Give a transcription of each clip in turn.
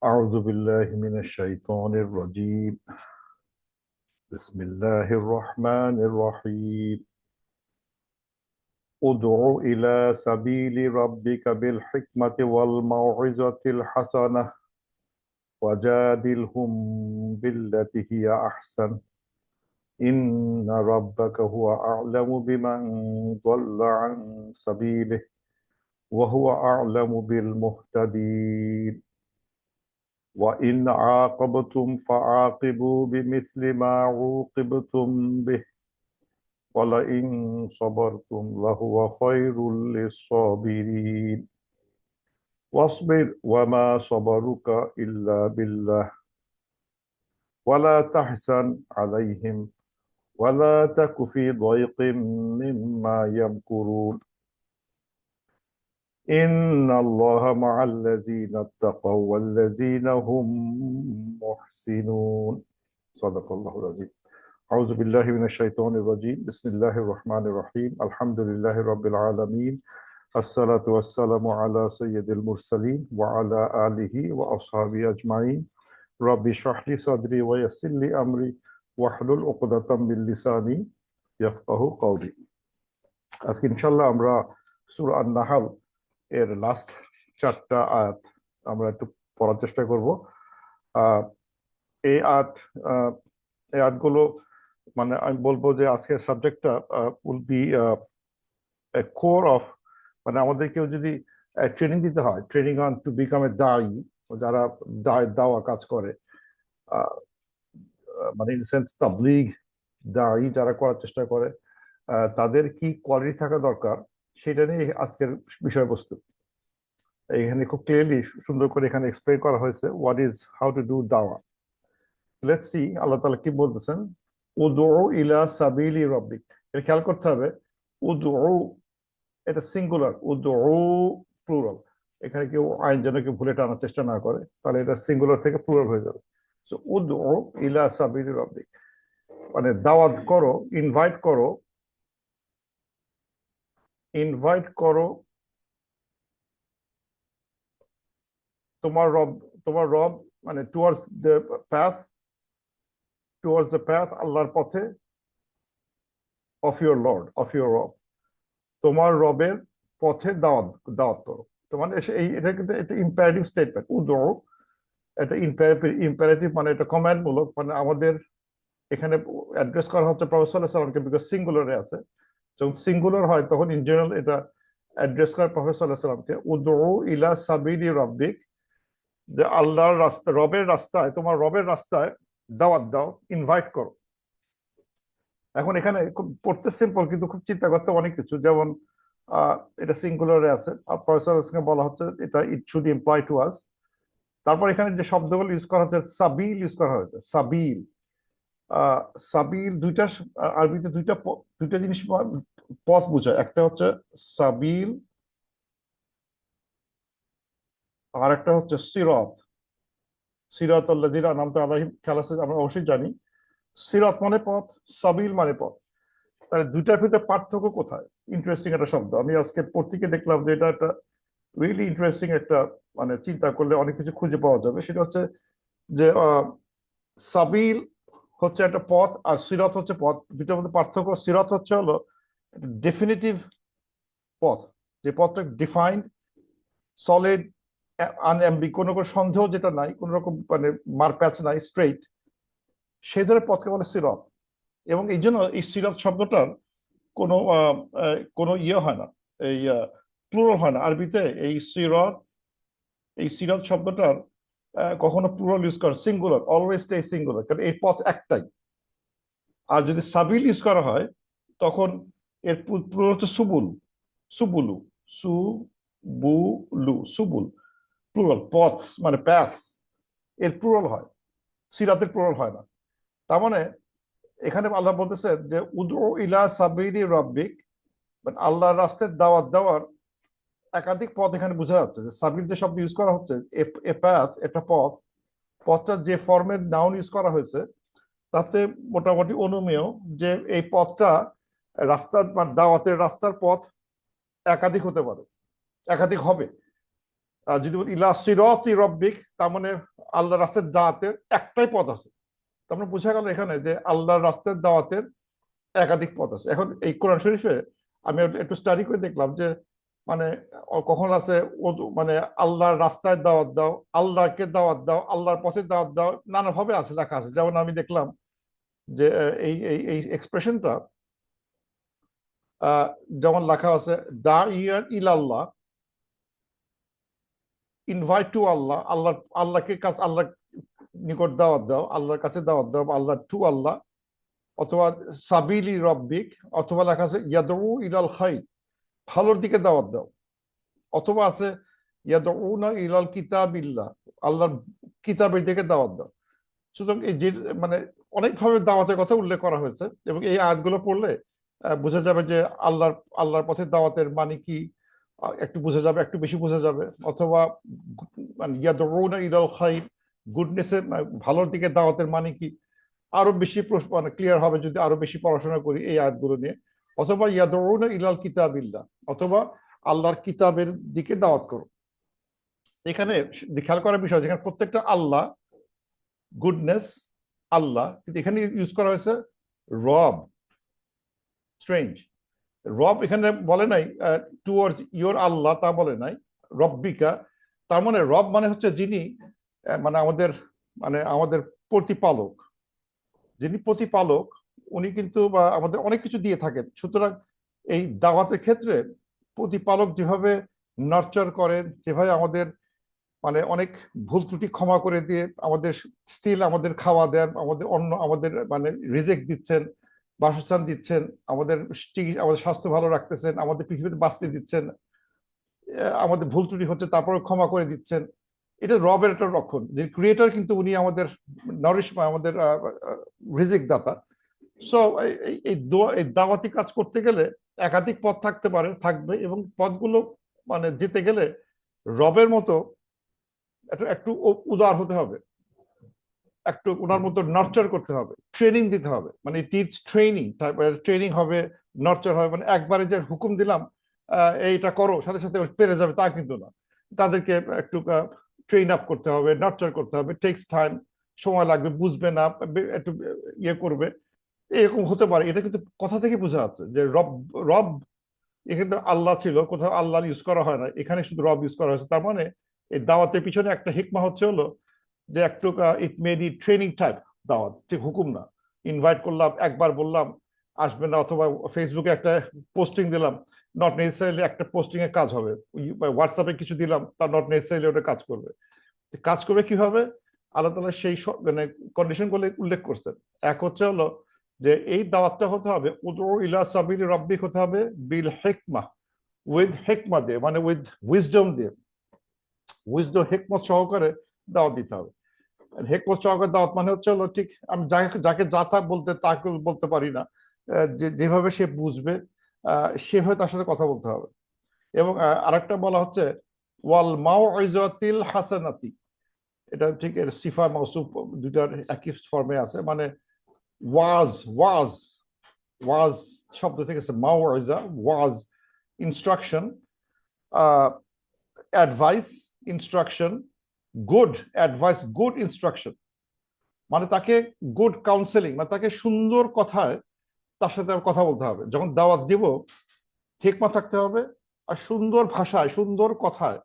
أعوذ بالله من الشيطان الرجيم. بسم الله الرحمن الرحيم. ادع إلى سبيل ربك بالحكمة والموعظة الحسنة وجادلهم بالتي هي أحسن إن ربك هو أعلم بمن ضل عن سبيله وهو أعلم بالمهتدين. وإن عاقبتم فعاقبوا بمثل ما عوقبتم به ولئن صبرتم لهو خير للصابرين. واصبر وما صبرك إلا بالله ولا تحزن عليهم ولا تك في ضيق مما يمكرون إن الله مع الذين اتقوا والذين هم محسنون. صدق الله العظيم. أعوذ بالله من الشيطان الرجيم. بسم الله الرحمن الرحيم. الحمد لله رب العالمين. الصلاة والسلام على سيد المرسلين وعلى آله وأصحابه أجمعين. رب اشرح لي صدري ويسر لي أمري واحلل عقدة من لساني يفقهوا قولي. আজকে ইনশাআল্লাহ আমরা সূরা আন-নাহল এর লাস্ট 4টা আয়াত আমরা একটু পড়ার চেষ্টা করব। আহ এই আয়াত এই আয়াতগুলো মানে আমি বলবো যে আজকের সাবজেক্টটা উইল বি কোর অফ, মানে আমাদেরকেও যদি ট্রেনিং দিতে হয়, training on to become a দায়ী, যারা দাওয়া কাজ করে, আহ, মানে ইন সেন্স তাবলীগ দায়ী যারা করার চেষ্টা করে, তাদের কি কোয়ালিটি থাকা দরকার সেটা নিয়ে আজকের বিষয়বস্তু। এখানে খুব ক্লিয়ারলি সুন্দর করে এখানে এক্সপ্লেন করা হয়েছে what is how to do দাওয়া। লেটস সি আল্লাহ তাআলা কি বলতেছেন। উদউ ইলা সাবিলি রাব্বিক, এটা খেয়াল করতে হবে। উদউ এটা সিঙ্গুলার, উদউ প্লুরাল। এখানে কেউ আইন যেন কেউ ভুলে টানার চেষ্টা না করে, তাহলে এটা সিঙ্গুলার থেকে প্লুরাল হয়ে যাবে। সো উদউ ইলা সাবিলি রাব্বিক মানে দাওয়াত করো, ইনভাইট করো, ইনভাইট করো তোমার রব, তোমার রব মানে towards the path, towards the path আল্লাহর পথে, of your Lord, of your রব, তোমার রবের পথে দাওয়াত দাওয়াত করো। তো মানে এই এটা কিন্তু একটা ইম্পারেটিভ স্টেটমেন্ট। উদউ এটা ইম্পারেটিভ মানে এটা কমান্ড মূলক, মানে আমাদের এখানে অ্যাড্রেস করা হচ্ছে প্রফেসর সাল্লাল্লাহু আলাইহি সাল্লামকে, বিকজ সিঙ্গুলারে আছে। যখন সিঙ্গুলার হয় তখন ইন জেনারেল এটা অ্যাড্রেস করে প্রফেসর সাল্লাল্লাহু আলাইহি সাল্লামকে। উদউ ইলা সাবিলি রাব্বিক, যে আল্লাহর রাস্তা, রবের রাস্তায়, তোমার রবের রাস্তায় দাওয়াত দাও, ইনভাইট করো। এখন এখানে খুব পড়তে সিম্পল, কিন্তু খুব চিন্তা করতে অনেক কিছু। যেমন এটা সিঙ্গুলারে আছে, প্রফেসর বলা হচ্ছে এটা it should employee to us. তারপর এখানে যে শব্দগুলো ইউজ করা হচ্ছে, সাবিল ইউজ করা হয়েছে। সাবিল, সাবিল দুইটা আরবিতে দুইটা জিনিস পথ বোঝায়। একটা হচ্ছে সাবিল, আর একটা হচ্ছে সিরাত। সিরাত আল্লাযিনা আনআমতা আলাইহিম, খেয়াল আছে আমরা অবশ্যই জানি। সিরাত মানে পথ, সাবিল মানে পথ। তাহলে দুইটার ভিতরে পার্থক্য কোথায়? ইন্টারেস্টিং একটা শব্দ। আমি আজকে পত্রিকা দেখলাম যে এটা একটা রিয়েলি ইন্টারেস্টিং একটা, মানে চিন্তা করলে অনেক কিছু খুঁজে পাওয়া যাবে। সেটা হচ্ছে যে সাবিল হচ্ছে একটা পথ আর সিরাত হচ্ছে পথ। দুইটার মধ্যে পার্থক্য, সিরাত হচ্ছে হলো ডেফিনিটিভ পথ, যে পথটা ডিফাইন্ড, সলিড, আনএম্বি, কোনো সন্দেহ যেটা নাই, কোন রকম মানে মারপ্যাচ নাই, স্ট্রেইট, সেই ধরনের পথকে বলে সিরাত। এবং এই জন্য এই সিরাত শব্দটার কোনো কোনো ইয়ে হয় না, এই প্লুরাল হয় না আরবিতে। এই সিরাত শব্দটার কখনো প্লুরাল ইউজ করে, সিঙ্গুলার, অলওয়েজ স্টে সিঙ্গুলার, কারণ এই পথ একটাই। আর যদি সাবিল ইউজ করা হয় তখন এর প্লুরাল হচ্ছে সুবুল, সুবুলু, সুবুলু, সুবুল, প্লুরাল। পথ মানে প্যাথ, এর প্লুরাল হয়, সিরাতের প্লুরাল হয় না। তার মানে এখানে আল্লাহ বলতেছে যে উদউ ইলা সাবিলি রাব্বিক, বাট আল্লাহর রাস্তায় দাওয়াত দেওয়ার একাধিক পথ এখানে বোঝা যাচ্ছে। যে সাবিল যে শব্দ ইউজ করা হচ্ছে, এ প্যাথ, একটা পথ, পথটা যে ফর্মের নাউন ইউজ করা হয়েছে তাতে মোটামুটি অনুমেয় যে এই পথটা রাস্তার, মানে দাওয়াতের রাস্তার পথ একাধিক হতে পারে, একাধিক হবে। যদি বলি ইলা সিরাতি রব্বিক, তার মানে আল্লাহর রাস্তার দাওয়াতের একটাই পথ আছে। তার মানে বোঝা গেল এখানে যে আল্লাহর রাস্তার দাওয়াতের একাধিক পথ আছে। এখন এই কোরআন শরীফে আমি একটু স্টাডি করে দেখলাম যে মানে কখন আছে মানে আল্লাহর রাস্তায় দাওয়াত দাও, আল্লাহকে দাওয়াত দাও, আল্লাহর পথে দাওয়াত দাও, নানাভাবে আছে লেখা আছে। যেমন আমি দেখলাম যে এই এই এই এক্সপ্রেশনটা যেমন লেখা আছে দা ইয়ান ইলাল্লাহ, ইনভাইট টু আল্লাহ, আল্লাহকে কাছে, আল্লাহ নিকট দাওয়াত দাও, আল্লাহর কাছে দাওয়াত দাও, আল্লাহ টু আল্লাহ, অথবা সাবিলি রব্বিক, অথবা লেখা আছে ইয়াদউ ইলাল খাইর, ভালোর দিকে দাওয়াত দাও, অথবা আছে ইয়াদউনা ইলাল কিতাবিল্লাহ, আল্লাহর কিতাবের দিকে দাওয়াত দাও। সুতরাং এই যে মানে অনেকভাবে দাওয়াতের কথা উল্লেখ করা হয়েছে, এবং এই আয়াতগুলো পড়লে বোঝা যাবে যে আল্লাহর পথে দাওয়াতের মানে কি একটু বোঝা যাবে, একটু বেশি বোঝা যাবে। অথবা মানে ইয়াদউনা ইলাল খাইর, গুডনেসের ভালোর দিকে দাওয়াতের মানে কি আরো বেশি মানে ক্লিয়ার হবে যদি আরো বেশি পড়াশোনা করি এই আয়াতগুলো নিয়ে। অথবা ইয়াদউনা ইলাল কিতাবিল্লাহ, অথবা আল্লাহর কিতাবের দিকে দাওয়াত করো। এখানে খেয়াল করার বিষয়, যেখানে প্রত্যেকটা আল্লাহ, গুডনেস, আল্লাহ, কিন্তু এখানে ইউজ করা হয়েছে রব। স্ট্রেঞ্জ, রব এখানে বলে নাই টুয়ার্ডস ইয়োর আল্লাহ, তা বলে নাই রব্বিকা। তার মানে রব মানে হচ্ছে যিনি মানে আমাদের প্রতিপালক। যিনি প্রতিপালক উনি কিন্তু বা আমাদের অনেক কিছু দিয়ে থাকেন। সুতরাং এই দাওয়াতের ক্ষেত্রে প্রতিপালক যেভাবে নার্চার করেন, যেভাবে আমাদের মানে অনেক ভুল ত্রুটি ক্ষমা করে দিয়ে আমাদের স্টিল আমাদের খাওয়া দেন, আমাদের অন্য আমাদের মানে রিজেক দিচ্ছেন, বাসস্থান দিচ্ছেন, আমাদের আমাদের স্বাস্থ্য ভালো রাখতেছেন, আমাদের পৃথিবীতে বাঁচতে দিচ্ছেন, আমাদের ভুল ত্রুটি হচ্ছে তারপরে ক্ষমা করে দিচ্ছেন, এটা রবের একটা লক্ষণ। যে ক্রিয়েটর কিন্তু উনি আমাদের আমাদের রিজিক দাতা। সো এই দাওয়াতি কাজ করতে গেলে একাধিক পথ থাকতে পারে, থাকবে, এবং পথগুলো মানে যেতে গেলে রবের মতো একটু একটু উদার হতে হবে, একটু ওনার মতো নার্চার করতে হবে, ট্রেনিং দিতে হবে। মানে টিচ ট্রেনিং, ট্রেনিং হবে, নার্চার হবে। মানে একবারে যে হুকুম দিলাম এইটা করো সাথে সাথে পেরে যাবে তা কিন্তু না। তাদেরকে একটু ট্রেন আপ করতে হবে, নার্চার করতে হবে, টেক্স টাইম, সময় লাগবে, বুঝবে না, একটু ইয়ে করবে, এরকম হতে পারে। এটা কিন্তু কথা থেকে বোঝা যাচ্ছে যে রব, রব এখানে আল্লাহ ছিল, কোথাও আল্লাহ ইউজ করা হয় না, এখানে শুধু রব ইউজ করা হয়েছে। তার মানে এই দাওয়াতের পিছনে একটা হিকমা হচ্ছে হলো যে একটু ইট মে বি ট্রেনিং টাইপ দাওয়াত, ঠিক হুকুম না। ইনভাইট করলাম, একবার বললাম আসবে না, অথবা ফেসবুকে একটা পোস্টিং দিলাম, নট নেসেসারিলি একটা পোস্টিং এর কাজ হবে। হোয়াটসঅ্যাপে কিছু দিলাম, তা নট নেসেসারিলি ওটা কাজ করবে। কাজ করবে কিভাবে? আল্লাহ তাআলা সেই মানে কন্ডিশন গুলো উল্লেখ করছেন। এক হচ্ছে হলো যে এই দাওয়াতটা হতে হবে উদউ ইলা সাবিলি রাব্বিক, হতে হবে বিল হিকমা, উইথ হিকমা দিয়ে, মানে উইথ উইজডম দিয়ে, উইজডম হিকমত সহকারে দাওয়াত দিতে হবে। হেকমত সহকারে দাওয়াত মানে হচ্ছে হলো ঠিক আমি যাকে যাকে যা তা বলতে তাকে বলতে পারি না, যেভাবে সে বুঝবে সেভাবে তার সাথে কথা বলতে হবে। এবং আরেকটা বলা হচ্ছে ওয়াল মাউইজাতিল হাসানাতি, এটা ঠিক সিফা মাউসুফ দুটার একই ফর্মে আছে। মানে ওয়াজ, ওয়াজ, ওয়াজ শব্দ থেকে মাউইজা, ওয়াজ instruction, advice, instruction, good advice, good instruction, মানে তাকে গুড কাউন্সেলিং, মানে তাকে সুন্দর কথায় তার সাথে কথা বলতে হবে। যখন দাওয়াত দিব হিকমা থাকতে হবে, আর সুন্দর ভাষায়, সুন্দর কথায়,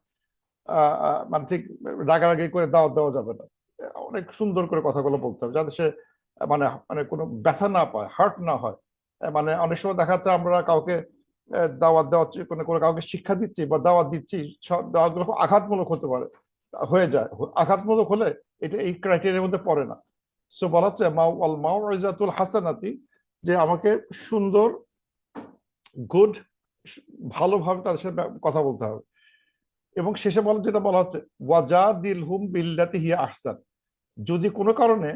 মানে ঠিক রাগারাগি করে দাওয়াত দেওয়া যাবে না। অনেক সুন্দর করে কথাগুলো বলতে হবে যাতে সে মানে মানে কোনো ব্যথা না পায়, হার্ট না হয়। মানে অনেক সময় দেখা যাচ্ছে আমরা কাউকে দাওয়াত দেওয়া কোনো কোনো কাউকে শিক্ষা দিচ্ছি বা দাওয়াত দিচ্ছি, দাওয়াতগুলো আঘাতমূলক হতে পারে, হয়ে যায়। আঘাতমূলক হলে এটা এই ক্রাইটেরিয়ার মধ্যে পড়ে না। সো বলা হচ্ছে মাউইজাতুল হাসানাতি, যে আমাকে সুন্দর, গুড, ভালোভাবে তাদের সাথে কথা বলতে হবে। এবং শেষে যেটা বলা হচ্ছে ওয়াজাদিলহুম বিল্লাতি হিয়া আহসান, যদি কোনো কারণে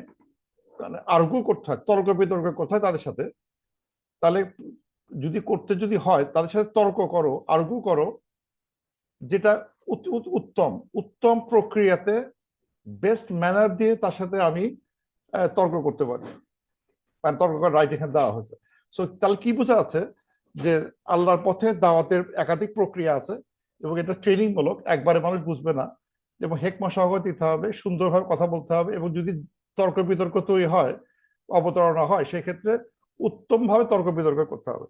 মানে আর্গু করতে হয়, তর্ক বিতর্ক করতে হয় তাদের সাথে, তাহলে যদি হয় তাদের সাথে তর্ক করো, আর্গু করো, যেটা উত্তম উত্তম প্রক্রিয়াতে, বেস্ট ম্যানার দিয়ে তার সাথে আমি তর্ক করতে পারি। মানে তর্ক করার রাইট এখানে দেওয়া হয়েছে। সো তাহলে কি বোঝা যাচ্ছে যে আল্লাহর পথে দাওয়াতের একাধিক প্রক্রিয়া আছে, এবং এটা ট্রেনিং মূলক, একবারে মানুষ বুঝবে না। এবং হেকমা সহকারে দিতে হবে, সুন্দরভাবে কথা বলতে হবে, এবং যদি তর্ক বিতর্ক তৈরি হয়, অবতারণা হয়, সেক্ষেত্রে উত্তম ভাবে তর্ক বিতর্ক করতে হবে।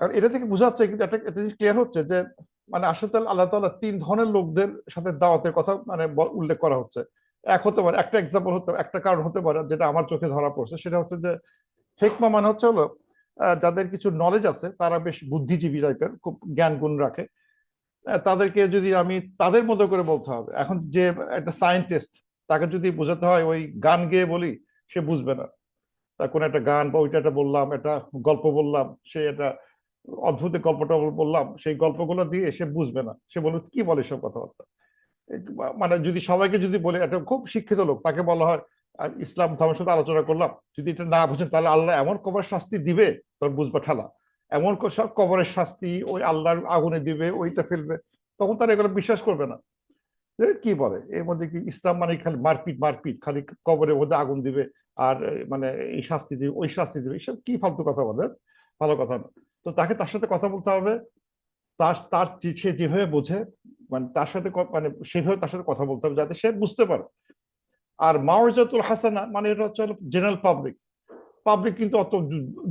আর এটা থেকে বোঝা যাচ্ছে, কিন্তু একটা একটা জিনিস ক্লিয়ার হচ্ছে যে মানে আসলে আল্লাহ তাআলা তিন ধরনের লোকদের সাথে দাওয়াতের কথা মানে উল্লেখ করা হচ্ছে। এক হতে পারে, একটা এক্সাম্পল হতে, একটা কারণ হতে পারে যেটা আমার চোখে ধরা পড়ছে, সেটা হচ্ছে যে হেকমা মানে হচ্ছে হলো যাদের কিছু নলেজ আছে, তারা বেশ বুদ্ধিজীবী টাইপের, খুব জ্ঞান গুণ রাখে। তাদেরকে যদি আমি তাদের মতো করে বলতে হবে। এখন যে একটা সায়েন্টিস্ট, তাকে যদি বোঝাতে হয় ওই গান গেয়ে বলি, সে বুঝবে না। তার কোনো একটা গান বা ওইটা একটা বললাম, একটা গল্প বললাম, সে একটা অদ্ভুত গল্পটা বললাম, সেই গল্পগুলো দিয়ে সে বুঝবে না, সে বলবে কি বলে সব কথাবার্তা। মানে যদি সবাইকে যদি বলে, একটা খুব শিক্ষিত লোক, তাকে বলা হয় ইসলাম ধর্মের সাথে আলোচনা করলাম, যদি এটা না বুঝেন তাহলে আল্লাহ এমন কবর শাস্তি দিবে, তোর বুঝবা ঠেলা। এমন সব কবরের শাস্তি ওই আল্লাহর আগুনে দিবে, ওইটা ফেলবে, তখন তারা এগুলো বিশ্বাস করবে না। কি বলে এর মধ্যে, কি ইসলাম মানে খালি মারপিট মারপিট, খালি কবরের মধ্যে আগুন দিবে, আর মানে এই শাস্তি দিবে ওই শাস্তি দিবে, এসব কি ফালতু কথা বলে, ভালো কথা না। তো তাকে তার সাথে কথা বলতে হবে, তার তার সে যেভাবে বোঝে, মানে তার সাথে মানে সেভাবে তার সাথে কথা বলতে হবে যাতে সে বুঝতে পারে। আর মাওয়াজাতুল হাসানা মানে এটা হচ্ছে জেনারেল পাবলিক। পাবলিক কিন্তু অত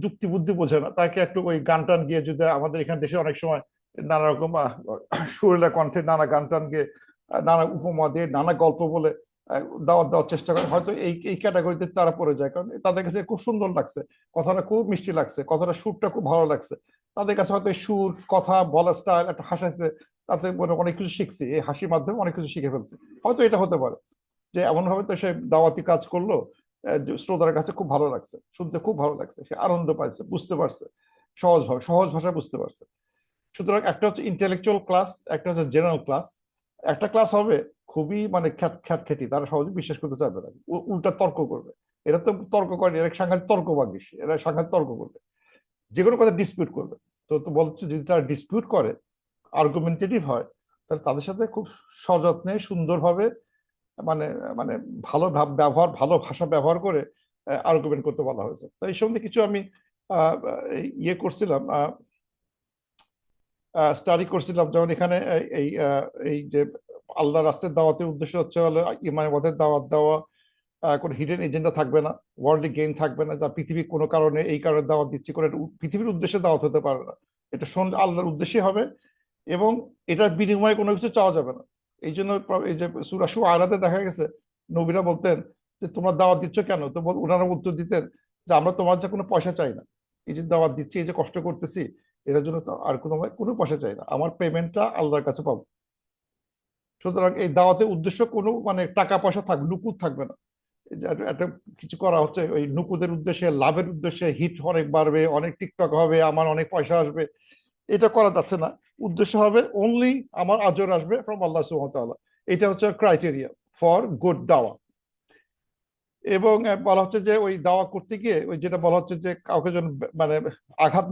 যুক্তি বুদ্ধি বোঝে না, তাকে একটু ওই গান টান গিয়ে, যদি আমাদের এখানে দেশে অনেক সময় নানা রকম সুরেলা কণ্ঠে নানা গান টান গিয়ে, নানা উপমা দিয়ে, নানা গল্প বলে দাওয়াত দেওয়ার চেষ্টা করে, হয়তো এই এই ক্যাটাগরিতে তারা পড়ে যায়, কারণ তাদের কাছে খুব সুন্দর লাগছে, কথাটা খুব মিষ্টি লাগছে, কথাটা সুরটা খুব ভালো লাগছে। তাদের কাছে হয়তো এই সুর, কথা বলা, স্টাইল একটা হাসাইছে, তাতে অনেক কিছু শিখছি, এই হাসির মাধ্যমে অনেক কিছু শিখে ফেলছি। হয়তো এটা হতে পারে যে এমন ভাবে তো সে দাওয়াতি কাজ করলো, শ্রোতার কাছে খুব ভালো লাগছে, শুনতে খুব ভালো লাগছে, সে আনন্দ পাইছে, বুঝতে পারছে, সহজভাবে সহজ ভাষায় বুঝতে পারছে। সুতরাং একটা হচ্ছে ইন্টেলেকচুয়াল ক্লাস, একটা হচ্ছে জেনারেল ক্লাস। একটা ক্লাস হবে খুবই মানে খ্যাটখেটি, তারা সহজে বিশ্বাস করতে চাইবে না, উল্টা তর্ক করবে। এরা তো তর্ক করে, এরা সাংঘাতিক তর্কবাগীশ, এরা সাংঘাতিক তর্ক করবে, যে কোনো কথা ডিসপিউট করবে। তো তো বলছে যদি তারা ডিসপিউট করে, আর্গুমেন্টেটিভ হয়, তাহলে তাদের সাথে খুব সযত্নে সুন্দরভাবে মানে মানে ভালো ব্যবহার, ভালো ভাষা ব্যবহার করে আর্গুমেন্ট করতে বলা হয়েছে। তো এই সঙ্গে কিছু আমি ইয়ে করছিলাম, স্টাডি করছিলাম, যেমন এখানে এই যে আল্লাহ রাস্তার দাওয়াতের উদ্দেশ্য হচ্ছে হলো ইমানের পথের দাওয়াত দেওয়া, কোনো হিডেন এজেন্ডা থাকবে না, ওয়ার্ল্ডলি গেইন থাকবে না, যা পৃথিবীর কোনো কারণে এই কারণে দাওয়াত দিচ্ছি করে পৃথিবীর উদ্দেশ্যে দাওয়াত হতে পারে না। এটা আল্লাহর উদ্দেশ্যে হবে, এবং এটার বিনিময়ে কোনো কিছু চাওয়া যাবে না। এই জন্য এই যে সূরা শুআরাতে দেখা গেছে, নবীরা বলতেন যে তোমরা দাওয়াত দিচ্ছ কেন, তো ওনারা উত্তর দিতেন যে আমরা তোমার যে কোনো পয়সা চাই না, এই যে দাওয়াত দিচ্ছি, এই যে কষ্ট করতেছি, এটার জন্য তো আর কোনো পয়সা চাই না, আমার পেমেন্টটা আল্লাহর কাছে পাবো। সুতরাং এই দাওয়াতের উদ্দেশ্য কোনো মানে টাকা পয়সা থাকবে, নুকুদ থাকবে না। একটা কিছু করা হচ্ছে ওই নুকুদের উদ্দেশ্যে, লাভের উদ্দেশ্যে, হিট অনেক বাড়বে, অনেক টিকটক হবে, আমার অনেক পয়সা আসবে, এটা করা যাচ্ছে না। উদ্দেশ্য হবে অনলি আমার আজর আসবে ফ্রম আল্লাহ সুবহানাহু ওয়া তাআলা। এটা হচ্ছে ক্রাইটেরিয়া ফর গুড দাওয়া। এবং বলা হচ্ছে যে ওই দাওয়া করতে গিয়ে ওই যেটা বলা হচ্ছে যে কাউকে যেন মানে আঘাত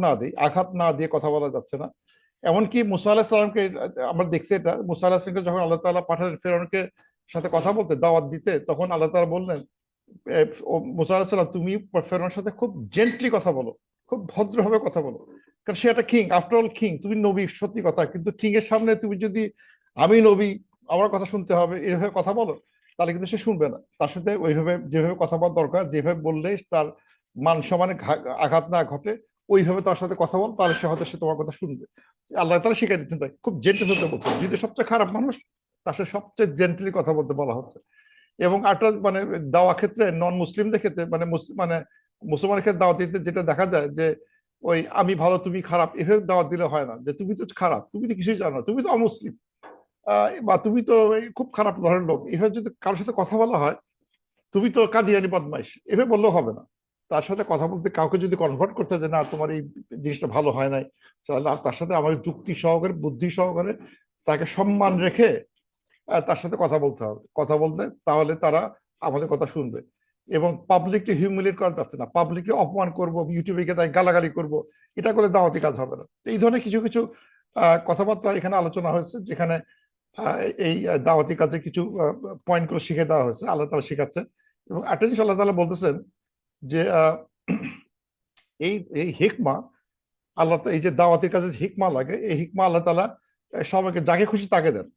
না দিয়ে কথা বলা যাচ্ছে না। এমনকি মুসা আলাহিস সালামকে আমরা দেখছি, এটা মুসা আলাহিস সালামকে যখন আল্লাহ তাআলা পাঠালেন ফেরাউনকে সাথে কথা বলতে, দাওয়াত দিতে, তখন আল্লাহ তাআলা বললেন মুসা আলাহিস সালাম, তুমি ফেরাউনের সাথে খুব জেন্টলি কথা বলো, খুব ভদ্রভাবে কথা বলো, কারণ সে একটা কিং, আফটার অল কিং, তুমি নবী সত্যি কথা, কিন্তু কিং এর সামনে তুমি যদি আমি নবী, আমার কথা শুনতে হবে এইভাবে কথা বলো, তাহলে কিন্তু সে শুনবে না। তার সাথে ওইভাবে যেভাবে কথা বলা দরকার, যেভাবে বললে তার মান সম্মানে আঘাত না ঘটে, ওইভাবে তার সাথে কথা বল, তাহলে সে হয়তো সে তোমার কথা শুনবে। আল্লাহ তাআলা শিখাই দিচ্ছেন, তাই খুব জেন্টেল হতে বলছে, যদি সবচেয়ে খারাপ মানুষ, তার সাথে সবচেয়ে জেন্টলি কথা বলতে বলা হচ্ছে। এবং একটা মানে দাওয়া ক্ষেত্রে নন মুসলিমদের ক্ষেত্রে মানে মানে মুসলমানের ক্ষেত্রে দাওয়াত দিতে যেটা দেখা যায় যে ওই আমি ভালো তুমি খারাপ এভাবে দাওয়াত দিলে হয় না, যে তুমি তো খারাপ, তুমি তো কিছুই জানো না, তুমি তো অমুসলিম, বা তুমি তো খুব খারাপ ধরনের লোক, এভাবে যদি কারোর সাথে কথা বলা হয়, তুমি তো কাদিয়ানি বদমাইশ, এভাবে বললেও হবে না। তার সাথে কথা বলতে কাউকে যদি কনভার্ট করতে হয় যে না তোমার এই জিনিসটা ভালো হয় নাই, তাহলে তার সাথে আমাকে যুক্তি সহকারে, বুদ্ধি সহকারে, তাকে সম্মান রেখে তার সাথে কথা বলতে হবে, কথা বলতে, তাহলে তারা আমাদের কথা শুনবে। এবং পাবলিকলি হিউমিলেট করা যাচ্ছে না, পাবলিকলি অপমান করব, ইউটিউবে গিয়ে তাই গালাগালি করব, এটা করে দাওয়াতি কাজ হবে না। এই ধরনের কিছু কিছু কথাবার্তা এখানে আলোচনা হয়েছে, যেখানে এই দাওয়াতি কাজে কিছু পয়েন্ট গুলো শিখে দেওয়া হয়েছে, আল্লাহ তাআলা শিখাচ্ছে। এবং একটা জিনিস আল্লাহ তাআলা বলতেছেন যে এই এই হিকমা, এই যে দাওয়াতের কাজে হিকমা লাগে, এই হিকমা আল্লাহ তাআলা সবাইকে যাকে খুশি তাকে দেন,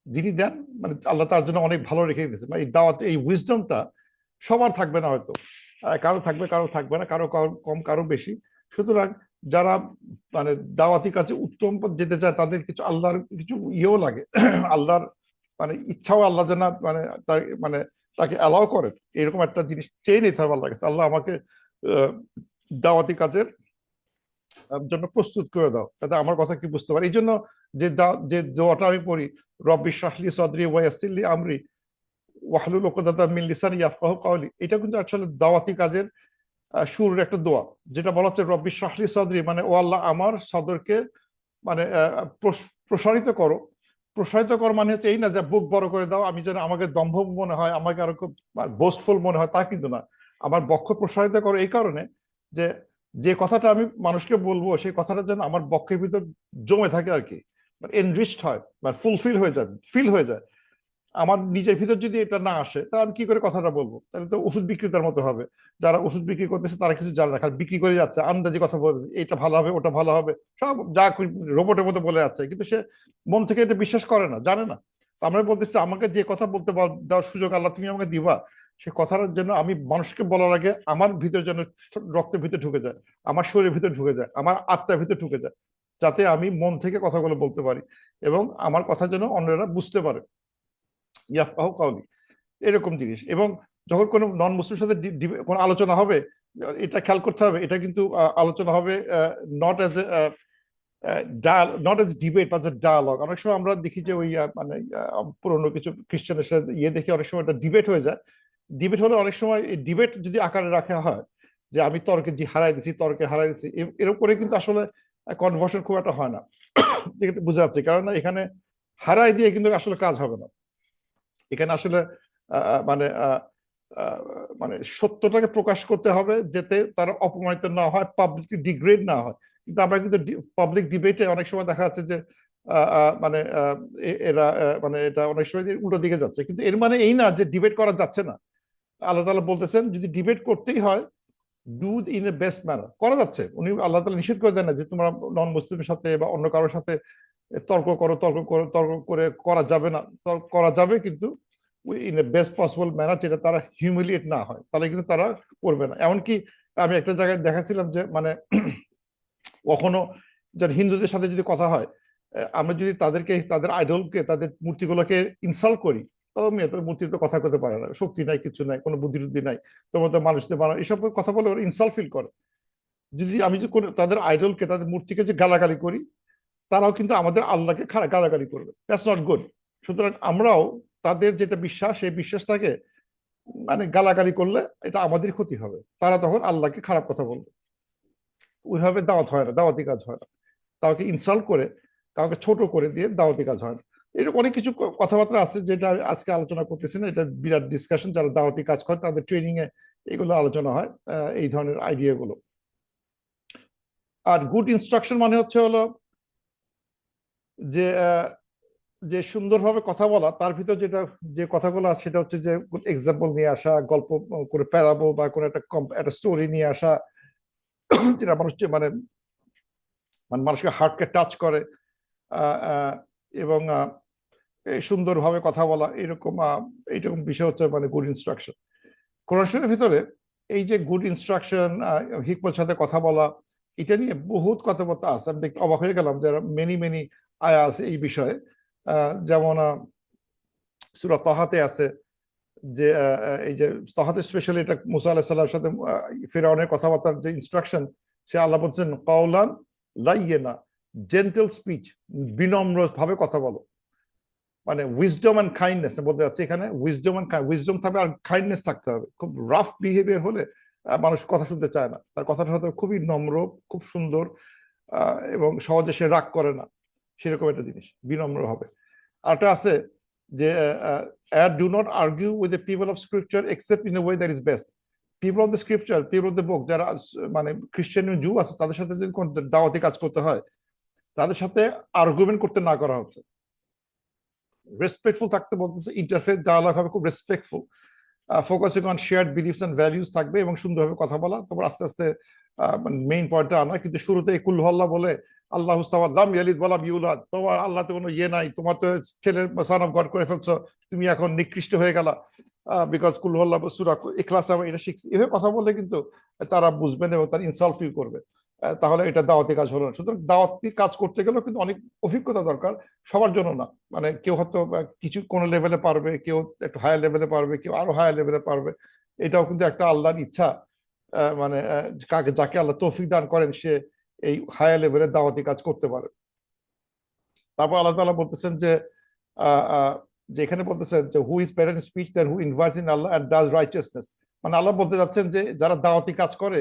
যিনি দেন মানে আল্লাহ তার জন্য অনেক ভালো রেখে দিয়েছে। মানে এই দাওয়াত, এই উইজডমটা সবার থাকবে না হয়তো, কারো থাকবে কারো থাকবে না, কারো কারো কম কারো বেশি। সুতরাং যারা মানে দাওয়াতি কাজে উত্তম পথ যেতে চায় তাদের কিছু আল্লাহর কিছু ইয়েও লাগে আল্লাহর মানে ইচ্ছাও আল্লাহ যেন মানে তার মানে তাকে অ্যালাউ করে, এরকম একটা জিনিস চেয়ে নিতে হবে আল্লাহ কাছে, আল্লাহ আমাকে দাওয়াতি কাজের জন্য প্রস্তুত করে দাও, তাতে আমার কথা কি বুঝতে পারি। এই জন্য যে দোয়াটা আমি পড়ি, রব্বি ইশরাহলি সদরি ওয়া ইয়াসসিরলি আমরি ওয়াহলুল উকদাতাম মিন লিসানি ইয়াফকাহু কাওলি, এটা কিন্তু আসলে দাওয়াতি কাজের শুরুর একটা দোয়া, যেটা বলা হচ্ছে রব্বি ইশরাহলি সদরি, মানে ও আল্লাহ আমার সদরকে মানে প্রসারিত করো। প্রসারিত করো মানে হচ্ছে এই না যে বুক বড় করে দাও, আমি যেন আমাকে দম্ভ মনে হয়, আমাকে আরো খুব বোস্টফুল মনে হয়, তা কিন্তু না। আমার বক্ষ প্রসারিত করো এই কারণে যে যে কথাটা আমি মানুষকে বলবো সেই কথাটা যেন আমার বক্ষের ভিতর জমে থাকে আর কি, মানে এনরিচড হয়, মানে ফুলফিল হয়ে যায়, ফিল হয়ে যায়। আমার নিজের ভিতর যদি এটা না আসে তাহলে আমি কি করে কথাটা বলবো? তাহলে তো ওষুধ বিক্রেতার মতো হবে। যারা ওষুধ বিক্রি করতেছে তারা কিছু জানে না, খালি বিক্রি করে যাচ্ছে, আন্দাজি কথা বলে, এটা ভালো হবে ওটা ভালো হবে, সব যা রোবটের মতো বলে যাচ্ছে, কিন্তু সে মন থেকে এটা বিশ্বাস করে না, জানে না। আমরা বলতেছি আমাকে যে কথা বলতে দেওয়ার সুযোগ আল্লাহ তুমি আমাকে দিবা, সে কথাটার জন্য আমি মানুষকে বলার আগে আমার ভিতর যেন রক্তের ভিতরে ঢুকে যায়, আমার শরীরের ভিতরে ঢুকে যায়, আমার আত্মার ভিতরে ঢুকে যায়, যাতে আমি মন থেকে কথাগুলো বলতে পারি এবং আমার কথা যেন অন্যরা বুঝতে পারে, ইয়াফকাহু কাওলি, এরকম জিনিস। এবং যখন কোনো নন মুসলিমের সাথে কোনো আলোচনা হবে, এটা খেয়াল করতে হবে, এটা কিন্তু আলোচনা হবে not as a not age debate বা ডায়ালগ। অনেক সময় আমরা দেখি যে ওই মানে পুরোনো কিছু খ্রিস্টানের সাথে ইয়ে দেখি অনেক সময় এটা ডিবেট হয়ে যায়। ডিবেট হলে অনেক সময় এই ডিবেট যদি আকারে রাখা হয় যে আমি তর্কে হারাই দিছি, তর্কে হারাই দিছি, এরকম করে কিন্তু আসলে কনভার্সন খুব একটা হয় না, বোঝা যাচ্ছে। কারণ এখানে হারাই দিয়ে কিন্তু আসলে কাজ হবে না, এখানে আসলে মানে মানে সত্যটাকে প্রকাশ করতে হবে যাতে তারা অপমানিত না হয়, পাবলিক ডিগ্রেড না হয়। কিন্তু আমরা কিন্তু পাবলিক ডিবেটে অনেক সময় দেখা যাচ্ছে যে মানে এরা মানে এটা অনেক সময় উল্টো দিকে যাচ্ছে, কিন্তু এর মানে এই না যে ডিবেট করা যাচ্ছে না। আল্লাহ তাআলা বলতেছেন যদি ডিবেট করতেই হয় do in a best manner, করা যাচ্ছে। উনি আল্লাহ তাআলা নিষেধ করে দেন না যে তোমরা নন মুসলিমের সাথে বা অন্য কারোর সাথে তর্ক করো, তর্ক করে করা যাবে না, করা যাবে কিন্তু in a best possible manner, যেটা তারা হিউমিলিয়েট না হয়, তাহলে কিন্তু তারা করবে না। এমনকি আমি একটা জায়গায় দেখাছিলাম যে মানে কখনো যারা হিন্দুদের সাথে যদি কথা হয়, আমরা যদি তাদেরকে তাদের আইডলকে তাদের মূর্তিগুলোকে ইনসাল্ট করি, তো মেয়ে তোর মূর্তি তো কথা করতে পারে না, শক্তি নাই, কিছু নাই, কোনো বুদ্ধি টুদ্ধি নাই, তোমার তো মানুষদের বানানো, এসব কথা বলে ওরা ইনসাল্ট ফিল করে। যদি আমি যদি তাদের আইডলকে তাদের মূর্তিকে যে গালাগালি করি, তারাও কিন্তু আমাদের আল্লাহকে গালাগালি করবে, দ্যাটস নট গুড। সুতরাং আমরাও তাদের যেটা বিশ্বাস সেই বিশ্বাসটাকে মানে গালাগালি করলে এটা আমাদের ক্ষতি হবে, তারা তখন আল্লাহকে খারাপ কথা বলবে। ওইভাবে দাওয়াত হয় না, দাওয়াতি কাজ হয় না। কাউকে ইনসাল্ট করে, কাউকে ছোট করে দিয়ে দাওয়াতি কাজ হয় না। এরকম অনেক কিছু কথাবার্তা আছে যেটা আজকে আলোচনা করতেছি না, এটা বিরাট ডিসকাশন, যারা দাওয়াতি কাজ করে তাদের ট্রেনিং এ এগুলো আলোচনা হয়, এই ধরনের আইডিয়া গুলো। আর গুড ইনস্ট্রাকশন মানে হচ্ছে হলো যে যে সুন্দরভাবে কথা বলা, তার ভিতর যেটা যে কথাগুলো আছে সেটা হচ্ছে যে এক্সাম্পল নিয়ে আসা, গল্প করে প্যারাবল বা কোনো একটা স্টোরি নিয়ে আসা, যেটা মানুষ মানে মানে মানুষকে হার্টকে টাচ করে, এবং সুন্দরভাবে কথা বলা, এরকম এইরকম বিষয় হচ্ছে মানে গুড ইনস্ট্রাকশন। কোরআন শরীফের ভিতরে এই যে গুড ইনস্ট্রাকশন, হিকমতের সাথে কথা বলা, এটা নিয়ে বহুত কথাবার্তা আছে। আমি দেখতে অবাক হয়ে গেলাম যারা মেনি মেনি আয়া আছে এই বিষয়ে। যেমন সূরা তাহাতে আছে যে এই যে তাহাতে স্পেশালি এটা মুসা আলাইহিস সালামের সাথে ফিরআউনের কথাবার্তার যে ইনস্ট্রাকশন, সে আল্লাহ বলছেন কাওলান লাইয়িনা, জেন্টল স্পিচ, বিনম্র ভাবে কথা বলো। মানে উইজডম এন্ড কাইন্ডনেস বলতে যাচ্ছে এখানে, উইজডম থাকবে আর কাইন্ডনেস থাকতে হবে। খুব রাফ বিহেভিয়ার হলে মানুষ কথা শুনতে চায় না, তার কথাটা হয়তো খুবই নম্র, খুব সুন্দর, এবং সহজে সে রাগ করে না, সেরকম একটা জিনিস বিনম্র হবে। আরটা আছে যে do not argue with the people of scripture except in a way that is best. People of the scripture, people of the book, যারা মানে খ্রিস্টান জু আছে, তাদের সাথে যদি কোন দাওয়াতি কাজ করতে হয়, তাদের সাথে আর্গুমেন্ট করতে না করা হচ্ছে, রেসপেক্টফুল থাকতে বলতেছে। ইন্টারফেস ডায়ালগ হবে খুব respectful, focusing on shared beliefs and values থাকবে, এবং সুন্দরভাবে কথা বলা। তারপর আস্তে আস্তে মেইন পয়েন্টটা আনা, কিন্তু শুরুতে কুল হল্লা বলে আল্লাহু সামাদ লাম ইয়ালিদ ওয়া লাম ইউলাদ, তোমার আল্লাহতে কোনো ইয়ে নাই, তোমার তো ছেলের সান অফ গড করে ফেলছো, তুমি এখন নিকৃষ্ট হয়ে গেলা বিকজ কুল আল্লাহ সূরা ইখলাস আমি এটা শিখছি। এভাবে কথা বললে কিন্তু তারা বুঝবেন এবং তারা ইনসাল্ট ফিল করবে। তাহলে এটা দাওয়াতি কাজ হলো না। সুতরাং দাওয়াতি কাজ করতে গেলেও কিন্তু অনেক অভিজ্ঞতা দরকার, সবার জন্য না। মানে কেউ হয়তো কিছু কোন লেভেলে পারবে, কেউ একটু হায়ার লেভেলে পারবে, কেউ আরো হায়ার লেভেলে পারবে। এটাও কিন্তু একটা আল্লাহর ইচ্ছা। মানে কাকে যাকে আল্লাহ তৌফিক দান করেন সে এই হায়ার লেভেলের দাওয়াতি কাজ করতে পারে। তারপর আল্লাহ তাআলা বলতেছেন যে আহ, আহ, যে এখানে বলতেছেন যে who is better in speech than who invites in Allah and does righteousness. মানে আল্লাহ বলতে যাচ্ছেন যে যারা দাওয়াতি কাজ করে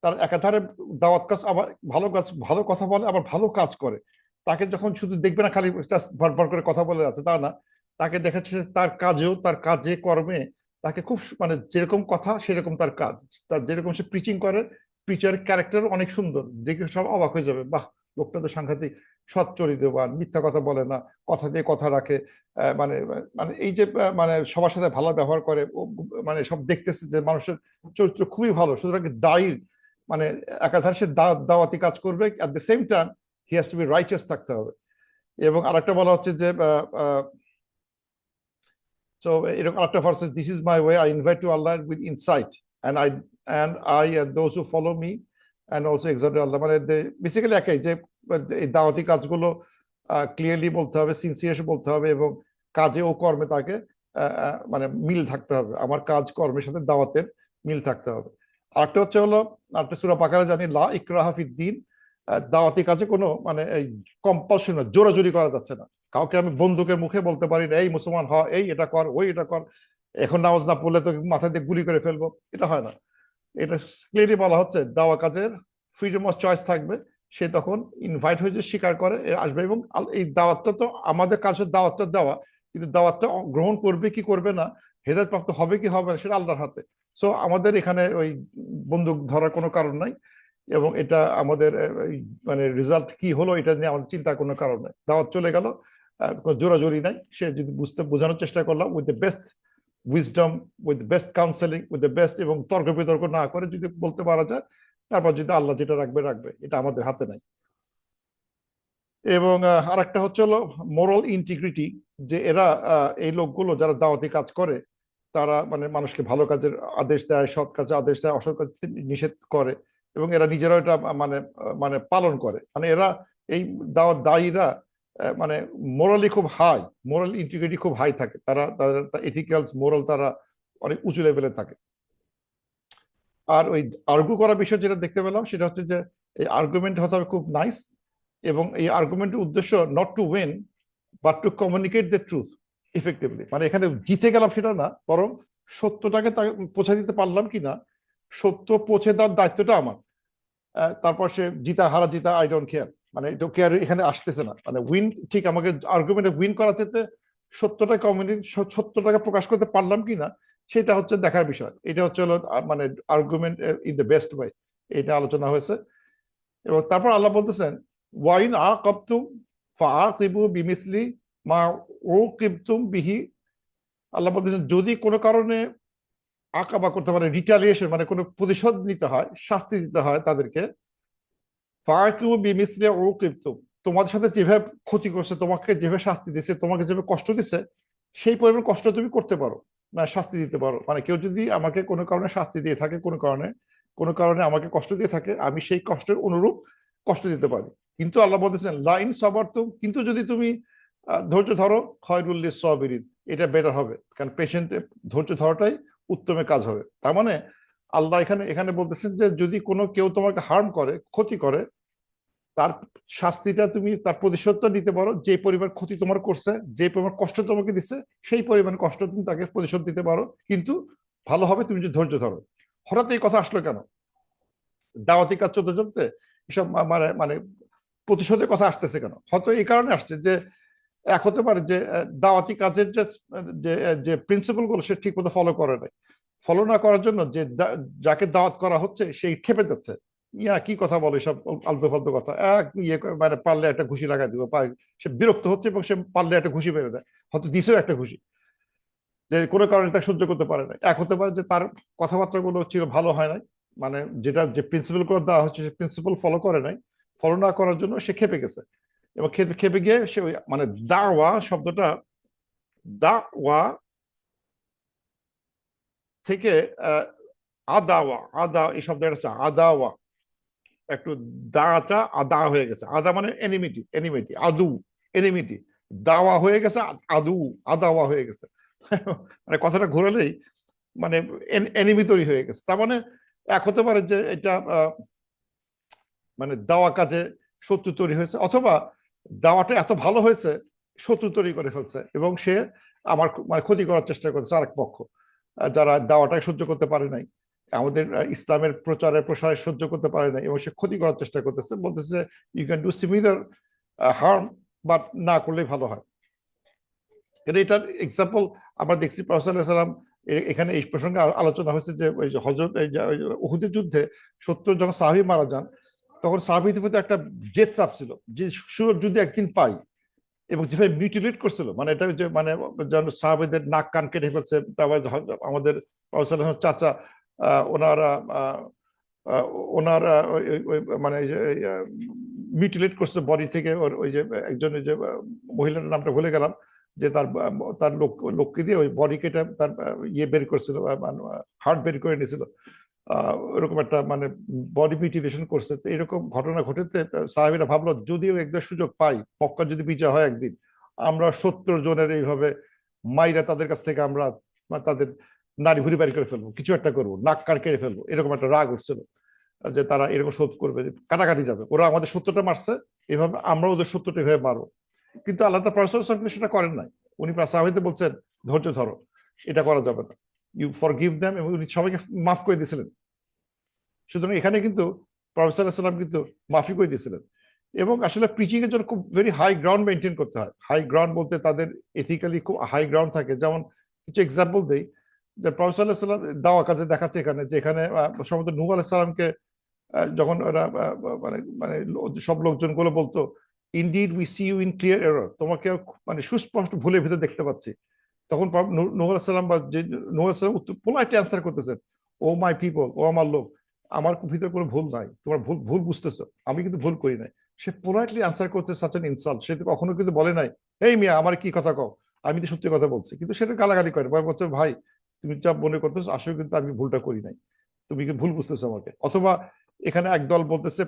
তার একাধারে দাওয়াত কাজ, আবার ভালো কাজ, ভালো কথা বলে, আবার ভালো কাজ করে। তাকে যখন শুধু দেখবে না খালি ভর করে কথা বলে যাচ্ছে তা না, তাকে দেখাচ্ছে তার কাজেও, তার কাজে কর্মে তাকে খুব মানে যেরকম কথা সেরকম তার কাজ। তার যেরকম সে প্রিচিং করে, প্রিচার ক্যারেক্টার অনেক সুন্দর, দেখে সব অবাক হয়ে যাবে, বাহ লোকটা তো সাংঘাতিক সৎ চরিত্রবান, মিথ্যা কথা বলে না, কথা দিয়ে কথা রাখে। মানে মানে এই যে মানে সবার সাথে ভালো ব্যবহার করে, মানে সব দেখতেছে যে মানুষের চরিত্র খুবই ভালো। সুতরাং দায়ীর মানে একাধারে সে দাওয়াতি কাজ করবে, at the same time he has to be righteous থাকতে হবে। এবং আরেকটা বলা হচ্ছে যে so এরকম আরেকটা verse, this is my way I invite to Allah with insight and I and those who follow me and also exalt আল্লাহ। মানে বেসিক্যালি একই যে এই দাওয়াতি কাজগুলো ক্লিয়ারলি বলতে হবে, সিনসিয়ার বলতে হবে, এবং কাজে ও কর্মে তাকে মানে মিল থাকতে হবে। আমার কাজ কর্মের সাথে দাওয়াতের মিল থাকতে হবে। আরেকটা হচ্ছে হলো, আরেকটা সূরা বাকারা জানি লা ইকরাহা ফিদ্দিন, দাওয়াতি কাজে কোনো মানে এই কম্পালশন, জোরাজুরি করা যাচ্ছে না। কাউকে আমি বন্দুকের মুখে বলতে পারি না এই মুসলমান হ, এই এটা কর, ওই এটা কর, এখন নামাজ না পড়লে তো মাথা দিয়ে গুলি করে ফেলবো, এটা হয় না। এটা ক্লিয়ারলি বলা হচ্ছে দাওয়া কাজের ফ্রিডম অফ চয়েস থাকবে। সে তখন ইনভাইট হয়ে যে স্বীকার করে আসবে, এবং এই দাওয়াতটা তো আমাদের কাছে দাওয়াতটা দেওয়া, কিন্তু দাওয়াতটা গ্রহণ করবে কি করবে না, হেদায়েত প্রাপ্ত হবে কি হবে না সেটা আল্লাহর হাতে। সো আমাদের এখানে ওই বন্দুক ধরার কোনো কারণ নাই, এবং এটা আমাদের মানে রেজাল্ট কি হলো এটা নিয়ে আমাদের চিন্তার কোনো কারণ নেই। দাওয়াত চলে গেল, কোনো জোরাজোরি নাই। সে যদি বোঝানোর চেষ্টা করলাম with the best wisdom, with best counselling, with the best, এবং তর্ক বিতর্ক না করে যদি বলতে পারা যায়, তারপর যদি আল্লাহ যেটা রাখবে রাখবে, এটা আমাদের হাতে নাই। এবং আরেকটা হচ্ছে হলো মোরাল ইন্টিগ্রিটি, যে এরা এই লোকগুলো যারা দাওয়াতি কাজ করে তারা মানে মানুষকে ভালো কাজের আদেশ দেয়, সৎ কাজে আদেশ দেয়, অসৎ কাজ নিষেধ করে, এবং এরা নিজেরাও এটা মানে মানে পালন করে। মানে এরা এই দাওয়াত দায়ীরা মানে মোরালি খুব হাই, মোরাল ইন্টিগ্রিটি খুব হাই থাকে, তারা তাদের এথিক্যাল মোরাল তারা অনেক উঁচু লেভেলে থাকে। আর ওই আর্গু করার বিষয় যেটা দেখতে পেলাম সেটা হচ্ছে যে এই আর্গুমেন্ট হতে হবে খুব নাইস, এবং এই আর্গুমেন্টের উদ্দেশ্য not to win but to communicate the truth effectively. মানে এখানে জিতে গেলাম সেটা না, বরং সত্যটাকে পৌঁছে দিতে পারলাম কিনা, সত্য পৌঁছে দেওয়ার দায়িত্বটা আমার। তারপর সে জিতা হারা জিতা আই ডোন্ট কেয়ার, মানে এটা কেয়ার এখানে আসতেছে না। মানে উইন ঠিক, আমাকে আর্গুমেন্টে উইন করা যেতে সত্যটা কমিউনিটি, সত্যটাকে প্রকাশ করতে পারলাম কিনা সেটা হচ্ছে দেখার বিষয়। এটা হচ্ছে হলো মানে argument in the best way, এটা আলোচনা হয়েছে। এবং তারপর আল্লাহ বলতেছেন ওয়াইন আকাবতুম ফাআকিবু বিমিসলি মা উকিবতুম বিহি। আল্লাহ বলতেছেন যদি কোনো কারণে আকাবা করতে পারে, রিটালিয়েশন মানে কোনো প্রতিশোধ নিতে হয়, শাস্তি দিতে হয় তাদেরকে, ফাআকিবু বিমিসলি উকিবতুম, তোমাদের সাথে যেভাবে ক্ষতি করছে, তোমাকে যেভাবে শাস্তি দিচ্ছে, তোমাকে যেভাবে কষ্ট দিচ্ছে, সেই পরিমাণ কষ্ট তুমি করতে পারো, না শাস্তি দিতে পারো। মানে কেউ যদি আমাকে কোনো কারণে শাস্তি দিয়ে থাকে, কোনো কারণে আমাকে কষ্ট দিয়ে থাকে, আমি সেই কষ্টের অনুরূপ কষ্ট দিতে পারি। কিন্তু আল্লাহ বলতেছেন লাইন সবার তো, কিন্তু যদি তুমি ধৈর্য ধরো, খয়রুল্লিস সাবিরিন, এটা বেটার হবে, কারণ পেশেন্টে ধৈর্য ধরাটাই উত্তমে কাজ হবে। তার মানে আল্লাহ এখানে এখানে বলতেছেন যে যদি কোনো কেউ তোমাকে হার্ম করে, ক্ষতি করে, তার শাস্তিটা তুমি, তার প্রতিশোধটা নিতে পারো, যে পরিমাণ ক্ষতি তোমার করছে, যে পরিমাণ কষ্ট তোমাকে দিচ্ছে, সেই পরিমাণ কষ্ট তুমি তাকে প্রতিশোধ দিতে পারো, কিন্তু ভালো হবে তুমি যে ধৈর্য ধরো। হঠাৎ এই কথা আসলো কেন দাওয়াতি কাজ চলতে চলতে, এসব মানে মানে প্রতিশোধের কথা আসতেছে কেন? হয়তো এই কারণে আসছে যে এক হতে পারে যে দাওয়াতি কাজের যে যে যে প্রিন্সিপাল গুলো সে ঠিক মতো ফলো করে নাই। ফলো না করার জন্য যে যাকে দাওয়াত করা হচ্ছে সেই খেপে যাচ্ছে, ইয়া কি কথা বলে সব আলতু ফালতু কথা, এক ইয়ে মানে পারলে একটা ঘুষি লাগাই দিব, সে বিরক্ত হচ্ছে এবং সে পারলে একটা ঘুষি মেরে দেয়, হয়তো দিছেও একটা ঘুষি, যে কোনো কারণে তা সহ্য করতে পারে না। এক হতে পারে যে তার কথাবার্তা গুলো ছিল ভালো হয় নাই, মানে যেটা যে প্রিন্সিপাল গুলো দেওয়া হচ্ছে সেই প্রিন্সিপাল ফলো করে নাই, ফলো না করার জন্য সে খেপে গেছে, এবং খেপে গিয়ে সে মানে দাওয়া শব্দটা, দাওয়া থেকে আদাওয়া, এই শব্দটা আছে আদাওয়া, একটু দাটা আদা হয়ে গেছে, আদা মানে এনিমিটি, আদু, এনিমিটি, দাওয়া হয়ে গেছে আদু, আদাওয়া হয়ে গেছে। মানে কথাটা ঘোরালেই মানে এনিমি তৈরি হয়ে গেছে। তার মানে এক হতে পারে যে এটা মানে দাওয়া কাজে শত্রু তৈরি হয়েছে, অথবা দাওয়াটা এত ভালো হয়েছে শত্রু তৈরি করে ফেলছে, এবং সে আমার মানে ক্ষতি করার চেষ্টা করছে আরেক পক্ষ, যারা দাওয়াটাকে সহ্য করতে পারে নাই, আমাদের ইসলামের প্রচারে প্রসারে সহ্য করতে পারে নাই, এবং সে ক্ষতি করার চেষ্টা করতেছে, বলতেছে you can do similar harm, but না করলেই ভালো হয়। কিন্তু এটার এক্সাম্পল আমরা দেখছি প্রফেসর সাল্লাম এখানে এই প্রসঙ্গে আলোচনা হয়েছে যে ওই যে হজরত উহুদের যুদ্ধে 70 জন সাহাবী মারা যান, তখন সাহাবীদের প্রতি একটা জেদ চাপ ছিল যে সুযোগ যদি একদিন পাই, এবং যেভাবে মিউটিলেট করছিল, মানে এটা যে মানে যেন সাহাবীদের নাক কান কেটে ফেলছে, তারপর আমাদের চাচা ওনারা ওনারা মানে মিউটিলেট করছে বডি থেকে, ওই যে একজন ওই যে মহিলার নামটা ভুলে গেলাম, যে তার তার লোককে দিয়ে ওই বডি কেটে তার ইয়ে বের করছিল, হার্ট বের করে নিয়েছিল, এরকম একটা মানে বডি মিউটিলেশন করছে। তো এরকম ঘটনা ঘটেতে সাহাবীরা ভাবলো যদিও একদম সুযোগ পাই, মক্কা যদি বিজয় হয় একদিন, আমরা 70 জনের এইভাবে মাইরা তাদের কাছ থেকে আমরা তাদের নারী ভুড়ি বাড়ি করে ফেলবো, কিছু একটা করবো, নাক কান কেটে ফেলবো, এরকম একটা রাগ উঠছিল যে তারা এরকম শোধ করবে, কাটাকাটি যাবে, ওরা আমাদের 70টা মারছে, এভাবে আমরা ওদের 70টা এভাবে মারবো। কিন্তু আল্লাহ তাআলা সেটা করেন নাই। উনি সাহাবীদের বলছেন ধৈর্য ধরো, এটা করা যাবে না, ইউ ফরগিভ দেম, এবং উনি সবাইকে মাফ করে দিয়েছিলেন। সুতরাং এখানে কিন্তু প্রফেসর সাল্লাল্লাহু আলাইহি ওয়াসাল্লাম কিন্তু মাফি করে দিয়েছিলেন। এবং আসলে প্রিচিং এর জন্য খুব ভেরি হাই গ্রাউন্ড মেনটেন করতে হয়। হাই গ্রাউন্ড বলতে তাদের এথিক্যালি খুব হাই গ্রাউন্ড থাকে। যেমন কিছু এক্সাম্পল দেই, যে প্রফেসর সাল্লাল্লাহু আলাইহি ওয়াসাল্লাম দাওয়া কাজে দেখাচ্ছে এখানে, যে এখানে সম্ভবত নূহ আলাইহিস সালামকে যখন ওরা মানে মানে সব লোকজনগুলো বলতো indeed we see you in clear error, তোমাকে মানে সুস্পষ্ট ভুলের ভিতরে দেখতে পাচ্ছি, তখন নূহ আলাইহিস সালাম বা যে নূহ আলাইহিস সালাম উত্তর পোলাইটলি অ্যান্সার করতেছেন, ও মাই পিপল, ও আমার লোক, আমার ভিতরে কোনো ভুল নাই, তোমার ভুল ভুল বুঝতেছো, আমি কিন্তু ভুল করি নাই। সে পোলাইটলি অ্যান্সার করতে সাচ অ্যান ইনসাল্ট, সে তো কখনো কিন্তু বলে নাই এই মিয়া আমার কি কথা কও, আমি তো সত্যি কথা বলছি, কিন্তু সেটা গালাগালি করে, বলছে ভাই তুমি যা মনে করতেছো আসলে কিন্তু আমি ভুলটা করি নাই, তুমি কি ভুল বুঝতেছো আমাকে। অথবা এখানে একদল বলতেছে,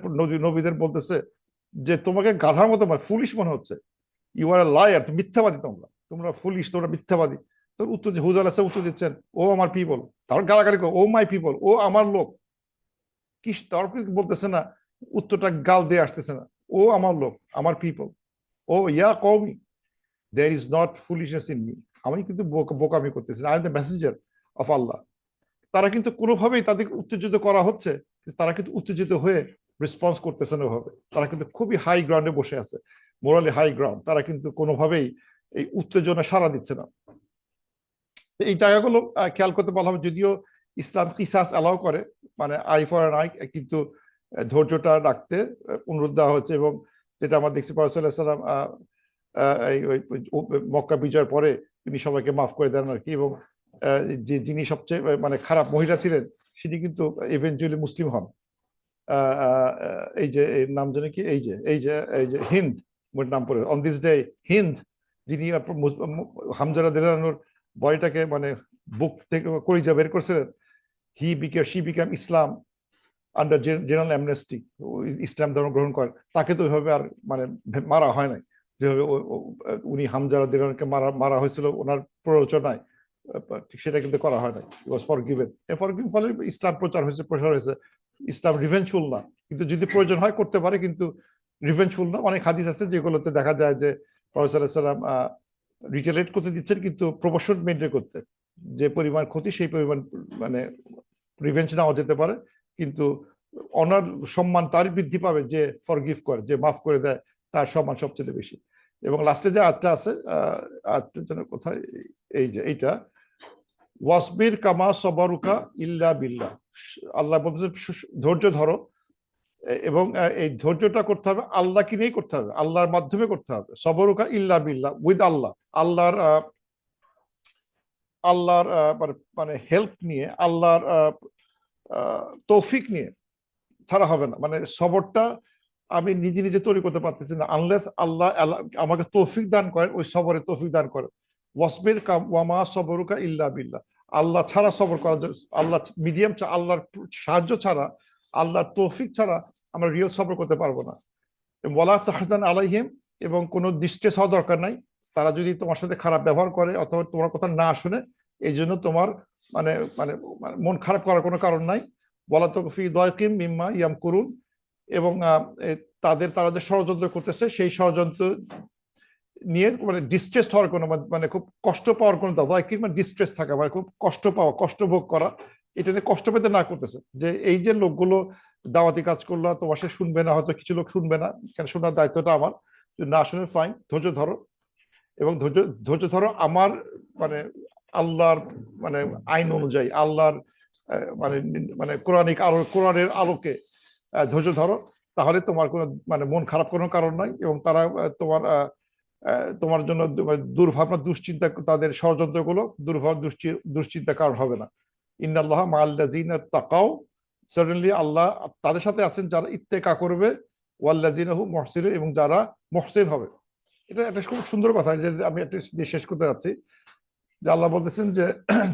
নবীদের বলতেছে যে তোমাকে গাধার মতো ফুলিশ মনে হচ্ছে, ইউ আর লায়ার, তুমি মিথ্যাবাদী, তোমরা তোমরা ফুলিশ, তোমরা মিথ্যাবাদী। তোর উত্তর হুদ আলাহ উত্তর দিচ্ছেন ও আমার পিপল, তারপর গালাগালি ও মাই পিপল, ও আমার লোক, কি তারপর বলতেছে না, উত্তরটা গাল দিয়ে আসতেছে না, ও আমার লোক, আমার পিপল, ও ইয়া কওমি there is not foolishness in me, আমি কিন্তু বোকামি করতেছি, I am the messenger of Allah. তারা কিন্তু কোনোভাবেই তাদেরকে উত্তেজিত করা হচ্ছে, তারা কিন্তু উত্তেজিত হয়ে রেসপন্স করতেছে না ওভাবে, তারা কিন্তু খুবই হাই গ্রাউন্ডে বসে আছে, মোরালি হাই গ্রাউন্ড, তারা কিন্তু কোনোভাবেই এই উত্তেজনা সাড়া দিচ্ছে না। এই জায়গাগুলো খেয়াল করতে বলা হবে, যদিও ইসলাম কিসাস অ্যালাউ করে, মানে আই ফর অ্যান আই, কিন্তু ধৈর্যটা রাখতে অনুরোধ দেওয়া হচ্ছে। এবং যেটা আমরা দেখছি প্রফেসর সাল্লাম এই মক্কা বিজয়ের পরে তিনি সবাইকে মাফ করে দেন আর কি, এবং যে যিনি সবচেয়ে মানে খারাপ মহিলা ছিলেন তিনি কিন্তু ইভেনচুয়ালি মুসলিম হন। এই যে নাম জানি কি, এই যে হিন্দ, নাম পড়ে অন দিস ডে, হিন্দ, যিনি হামজা রাদিয়াল্লাহু বয়টাকে মানে বুক থেকে কলিজা বের করছিলেন, she become Islam under general amnesty, Islam ধর্ম গ্রহণ করেন, তাকে তো ওইভাবে আর মানে মারা হয় নাই যেভাবে উনি হামজা রাদিয়াল্লাহু মারা মারা হয়েছিল ওনার প্ররোচনায়, সেটা কিন্তু করা হয় নাই, ওয়াজ ফরগিভেন। ফরগিভেন ফলে ইসলাম প্রসার হয়েছে। ইসলাম রিভেঞ্জফুল না, কিন্তু যদি প্রয়োজন হয় করতে পারে, কিন্তু রিভেঞ্জফুল না। অনেক হাদিস আছে যেগুলোতে দেখা যায় যে প্রফেসর সাল্লাল্লাহু আলাইহি সাল্লাম রিটেলেট করতে দিচ্ছেন, কিন্তু প্রপোর্শন মেনটেন করতে, যে পরিমাণ ক্ষতি সেই পরিমাণ মানে রিভেঞ্জ নেওয়া যেতে পারে, কিন্তু অনার সম্মান তার বৃদ্ধি পাবে যে ফরগিভ করে, যে মাফ করে দেয়, তার সম্মান সবচেয়ে বেশি। এবং লাস্টে যে আয়াতটা আছে, আয়াতটার জন্য কোথায়, এই যে এইটা, ওয়াসবির কামা সবরুকা ইল্লা বিল্লাহ, আল্লাহ বলতেছে ধৈর্য ধরো, এবং এই ধৈর্যটা করতে হবে আল্লাহকে নিয়েই করতে হবে, আল্লাহর মাধ্যমে করতে হবে, সবরুকা ইল্লা বিল্লাহ, উইথ আল্লাহ, আল্লাহর আল্লাহর মানে হেল্প নিয়ে, আল্লাহর তৌফিক নিয়ে ছাড়া হবে না। মানে সবরটা আমি নিজে নিজে তৈরি করতে পারতেছি না, আনলেস আল্লাহ আমাকে তৌফিক দান করেন, ওই সবরে তৌফিক দান করেন। ওয়াসবির কাম ওয়ামা সবরুকা ইল্লা বিল্লাহ। আল্লাহ ছাড়া সবর করা আল্লাহ মিডিয়াম, আল্লাহর সাহায্য ছাড়া, আল্লাহর তৌফিক ছাড়া আমরা রিয়েল সবর করতে পারবো না। ওয়ালা তাহজান আলাইহিম, এবং কোনো ডিস্ট্রেস হওয়া দরকার নাই। তারা যদি তোমার সাথে খারাপ ব্যবহার করে অথবা তোমার কথা না শুনে, এই জন্য তোমার মানে মানে মন খারাপ করার কোনো কারণ নাই। বলা তো ফি দয়কিম মিম্মা ইয়াম করুন, এবং তারা যে ষড়যন্ত্র করতেছে সেই ষড়যন্ত্র নিয়ে মানে ডিস্ট্রেস হওয়ার কোনো মানে খুব কষ্ট পাওয়ার কোনো দয়কিম মানে ডিস্ট্রেস থাকা, মানে খুব কষ্ট পাওয়া, কষ্ট ভোগ করা, এটা নিয়ে কষ্ট পেতে না করতেছে। যে এই যে লোকগুলো দাওয়াতি কাজ করলো, তোমার সে শুনবে না, হয়তো কিছু লোক শুনবে না, কেন শোনার দায়িত্বটা আমার, না শুনে ফাইন, ধৈর্য ধরো। এবং ধৈর্য ধৈর্য ধরো আমার মানে আল্লাহর মানে আইন অনুযায়ী, আল্লাহর মানে মানে কোরআনিক আলো, কোরআনের আলোকে ধৈর্য ধরো। তাহলে তোমার কোনো মানে মন খারাপ কোনো কারণ নাই, এবং তারা তোমার জন্য দুর্ভাবনা দুশ্চিন্তা, তাদের ষড়যন্ত্রগুলো দুর্ভাবনা দুশ্চিন্তা কারণ হবে না। ইন্নাল্লাহ মাআল্লাযিনা তাকাও, সার্টেনলি আল্লাহ তাদের সাথে আছেন যারা ইত্তেকা করবে, ওয়াল্লাযিনা হুম মুহসিনুন, এবং যারা মুহসিন হবে। এটা একটা খুব সুন্দর কথা, যে আমি একটা শেষ করতে যাচ্ছি, যে আল্লাহ বলতেছেন যে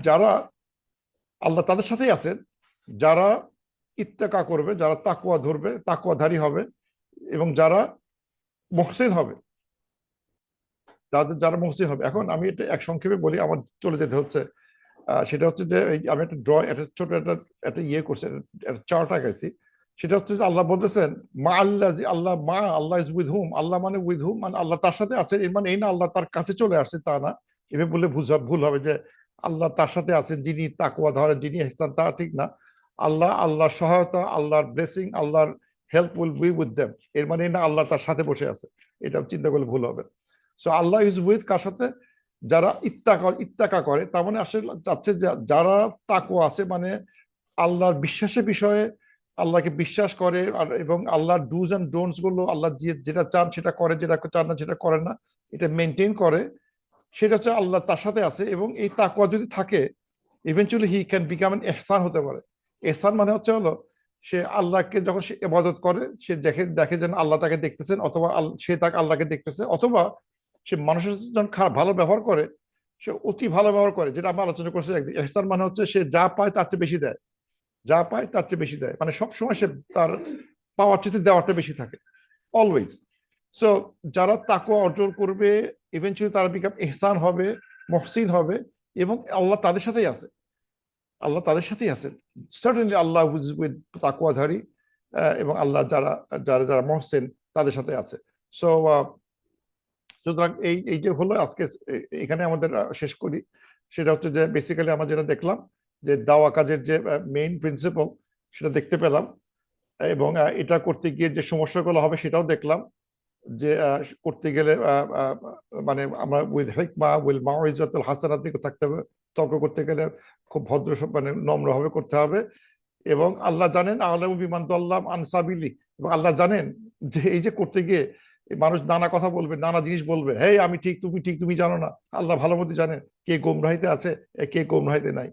যারা আল্লাহ তাদের সাথেই আছেন যারা ইত্তেকা করবে, যারা তাকওয়া ধরবে, তাকওয়াধারী হবে, এবং যারা মুহসিন হবে, যারা মুহসিন হবে। এখন আমি এটা এক সংক্ষেপে বলি, আমার চলে যেতে হচ্ছে। সেটা হচ্ছে যে আমি একটা একটা ছোট একটা ইয়ে করছি, একটা চার্ট আঁকাইছি। সেটা হচ্ছে যে আল্লাহ বলতেছেন মা আল্লাহ, যে আল্লাহ মা আল্লাহ ইজ উইথ হুম, আল্লাহ মানে উইথ হুম মানে আল্লাহ তার সাথে আছে। এর মানে এই না আল্লাহ তার কাছে চলে আসছে, তা না। এভাবে বললে ভুল হবে যে আল্লাহ তার সাথে আছেন, যিনি তাকওয়া ধরেন, যিনি ইহসান, তা ঠিক না। আল্লাহর সহায়তা, আল্লাহর ব্লেসিং, আল্লাহর help will be with them, এর মানে না আল্লাহ তার সাথে বসে আছে। এটা চিন্তা করলে ভুল হবে। সো আল্লাহ ইজ উইথ কার সাথে? যারা ইত্তাকা করে, তার মানে আসলে যাচ্ছে যারা তাকওয়া আছে, মানে আল্লাহর বিশ্বাসের বিষয়ে আল্লাহকে বিশ্বাস করে, আর এবং আল্লাহর ডুজ অ্যান্ড ডোন্টস গুলো, আল্লাহ যেটা চান সেটা করে, যেটা চান না সেটা করে না, এটা মেনটেন করে। সেটা হচ্ছে আল্লাহ তার সাথে আছে। এবং এই তাকওয়া যদি থাকে, eventually he can become an ehsan হতে পারে। এহসান মানে হচ্ছে হলো, সে আল্লাহকে যখন সে ইবাদত করে, সে দেখে দেখে যেন আল্লাহ তাকে দেখতেছেন, অথবা সে তাকে আল্লাহকে দেখতেছে, অথবা সে মানুষের সাথে যখন খারাপ ভালো ব্যবহার করে, সে অতি ভালো ব্যবহার করে, যেটা আমরা আলোচনা করছি একদিন। এহসান মানে হচ্ছে সে যা পায় তার চেয়ে বেশি দেয়, যা পায় তার চেয়ে বেশি দেয়, মানে সবসময় সে তার পাওয়ার চেয়ে দেওয়ারটা বেশি থাকে, অলওয়েজ। সো যারা তাকওয়া অর্জন করবে, ইভেনচুয়ালি তারা বিকাম ইহসান হবে, মহসিন হবে, এবং আল্লাহ তাদের সাথেই আছে, আল্লাহ তাদের সাথেই আছেন। সার্টেনলি আল্লাহ উইথ তাকওয়াধারী, এবং আল্লাহ যারা যারা যারা মহসিন, তাদের সাথে আছে। সো সুতরাং এই এই যে হলো আজকে, এখানে আমাদের শেষ করি। সেটা হচ্ছে যে বেসিক্যালি আমরা যেটা দেখলাম, যে দাওয়া কাজের যে মেইন প্রিন্সিপাল, সেটা দেখতে পেলাম। এবং এটা করতে গিয়ে যে সমস্যাগুলো হবে সেটাও দেখলাম। যে করতে গেলে মানে আমরা উইথ হিকমা উইল মাউইজাতুল হাসানাত দিকে থাকতে হবে। তর্ক করতে গেলে খুব ভদ্র, মানে নম্রভাবে করতে হবে। এবং আল্লাহ জানেন আলামু বিমান দাল্লাহ আন সাবিলি, এবং আল্লাহ জানেন যে এই যে করতে গিয়ে মানুষ নানা কথা বলবে, নানা জিনিস বলবে, হে আমি ঠিক তুমি ঠিক, তুমি জানো না। আল্লাহ ভালো মতো জানেন কে গোমরাহিতে আছে, কে গোমরাহিতে নাই।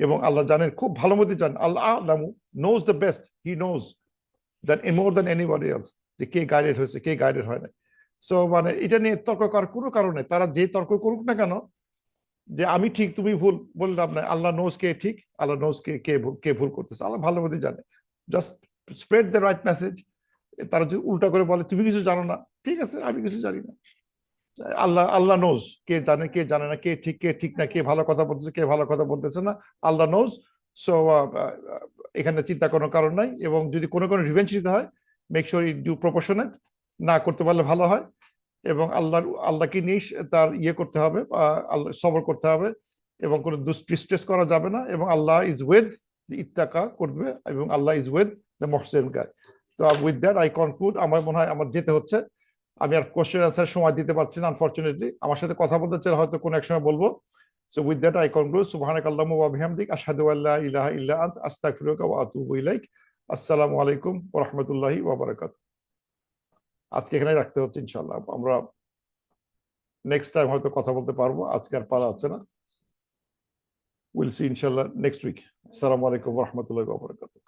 এবং আল্লাহ জানেন, খুব ভালো মতো জানেন, আল্লাহ আলামু knows the best, he knows than more than anybody else, যে কে গাইডেড হয়েছে, কে গাইডেড হয় না। সো মানে এটা নিয়ে তর্ক করার কোনো কারণে, তারা যে তর্ক করুক না কেন, যে আমি ঠিক তুমি ভুল বললাম না, আল্লাহ নোজ কে ঠিক, আল্লাহ নোজ কে ভুল করতেছে, আল্লাহ ভালো মতো জানে। Just spread the right message. তারা যদি উল্টা করে বলে তুমি কিছু জানো না, ঠিক আছে, আমি কিছু জানি না। আল্লাহ আল্লাহ নোজ, কে জানে কে জানে না, কে ঠিক কে ঠিক না, কে ভালো কথা বলতেছে কে ভালো কথা বলতেছে না, আল্লাহ নোজ। সো এখানে চিন্তা কোনো কারণ নাই। এবং যদি কোনো রিভেঞ্জ নিতে হয়, make sure it do proportionate, না করতে পারলে ভালো হয়। এবং আল্লাহকে নিয়ে তার ইয়ে করতে হবে, আল্লাহ সবর করতে হবে, এবং কোনো ডিস্ট্রেস করা যাবে না। এবং আল্লাহ ইজ উইথ ইত্তাকা করবে, এবং আল্লাহ ইজ উইথ দ্য মহসিন গায়। তো উইথ দ্যাট আই কনক্লুড। আমার মনে হয় আমার যেতে হচ্ছে, আমি আর কোশ্চেন আনসার সময় দিতে পারছি না আনফরচুনেটলি। আমার সাথে কথা বলতে চাইলে হয়তো কোনো এক সময় বলবো। So with that I conclude. সুবহানাকাল্লাহু ওয়া বিহামদিক, আশহাদু আল্লা ইলাহা ইল্লা আনত, আস্তাগফিরুকা ওয়া আতুবু ইলাইক। আসসালামু আলাইকুম ওয়া রাহমাতুল্লাহি ওয়া বারাকাতুহু। আজকে এখানে রাখতে হচ্ছে, ইনশাআল্লাহ আমরা নেক্সট টাইম হয়তো কথা বলতে পারবো, আজকে আর পারা হচ্ছে না। উইল সি ইনশাআল্লাহ নেক্সট উইক। আসসালামু আলাইকুম ওয়া রাহমাতুল্লাহি ওয়া বারাকাতুহু।